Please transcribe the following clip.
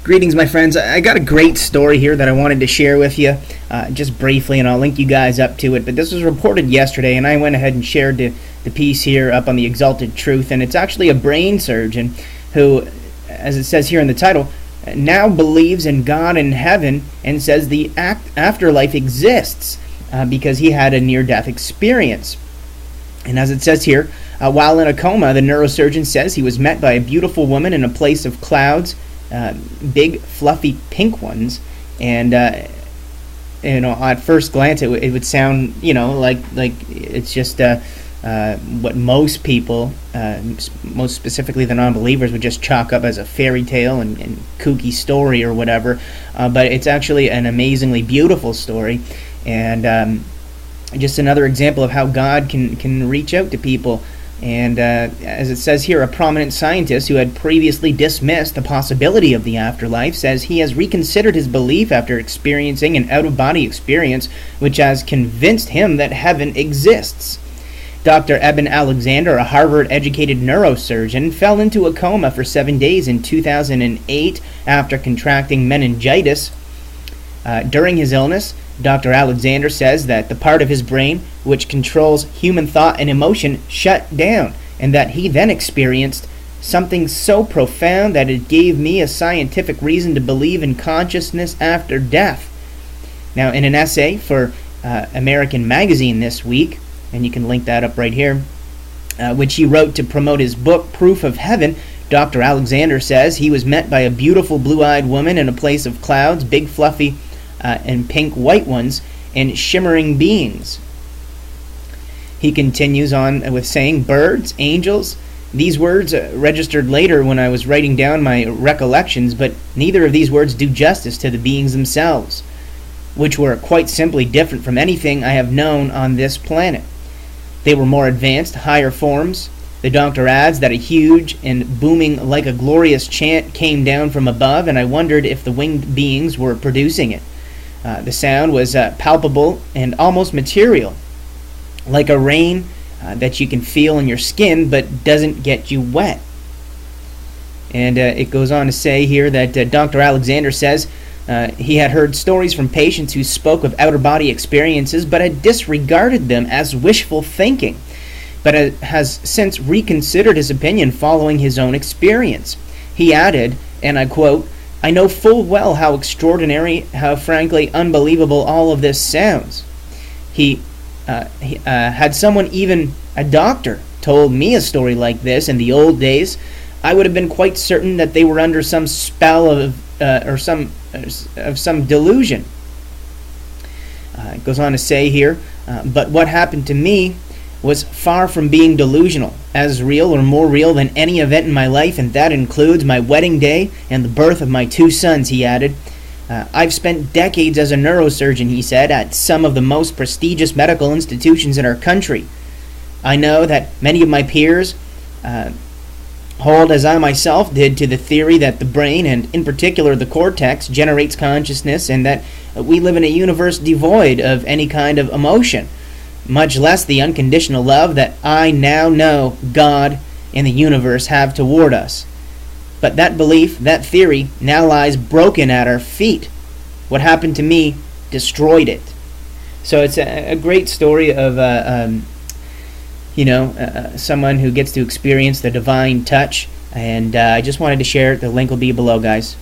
Greetings, my friends. I got a great story here that I wanted to share with you, just briefly, and I'll link you guys up to it. But this was reported yesterday, and I went ahead and shared the piece here up on the Exalted Truth. And it's actually a brain surgeon who, as it says here in the title, now believes in God and heaven and says the afterlife exists because he had a near-death experience. And as it says here, while in a coma, the neurosurgeon says he was met by a beautiful woman in a place of clouds, big fluffy pink ones, and at first glance it would sound like it's just what most people, most specifically the non-believers, would just chalk up as a fairy tale and kooky story or whatever, but it's actually an amazingly beautiful story, and just another example of how God can reach out to people. And as it says here, a prominent scientist who had previously dismissed the possibility of the afterlife says he has reconsidered his belief after experiencing an out-of-body experience which has convinced him that heaven exists. Dr. Eben Alexander, a Harvard-educated neurosurgeon, fell into a coma for 7 days in 2008 after contracting meningitis. During his illness, Dr. Alexander says that the part of his brain which controls human thought and emotion shut down, and that he then experienced something so profound that it gave me a scientific reason to believe in consciousness after death. Now, in an essay for American Magazine this week, and you can link that up right here, which he wrote to promote his book, Proof of Heaven, Dr. Alexander says he was met by a beautiful blue-eyed woman in a place of clouds, big fluffy and pink white ones, and shimmering beings. He continues on with saying, birds, angels. These words registered later when I was writing down my recollections, but neither of these words do justice to the beings themselves, which were quite simply different from anything I have known on this planet. They were more advanced, higher forms. The doctor adds that a huge and booming like a glorious chant came down from above, and I wondered if the winged beings were producing it. The sound was palpable and almost material, like a rain that you can feel in your skin but doesn't get you wet. And it goes on to say here that Dr. Alexander says he had heard stories from patients who spoke of outer-body experiences but had disregarded them as wishful thinking, but has since reconsidered his opinion following his own experience. He added, and I quote, "I know full well how extraordinary, how frankly unbelievable all of this sounds. He had someone, even a doctor, told me a story like this in the old days, I would have been quite certain that they were under some spell of some delusion." It goes on to say here, but what happened to me was far from being delusional, as real or more real than any event in my life, and that includes my wedding day and the birth of my 2 sons, he added. I've spent decades as a neurosurgeon, he said, at some of the most prestigious medical institutions in our country. I know that many of my peers hold, as I myself did, to the theory that the brain, and in particular the cortex, generates consciousness, and that we live in a universe devoid of any kind of emotion, much less the unconditional love that I now know God and the universe have toward us. But that belief, that theory, now lies broken at our feet. What happened to me destroyed it. So it's a great story of someone who gets to experience the divine touch, and I just wanted to share it. The link will be below, guys.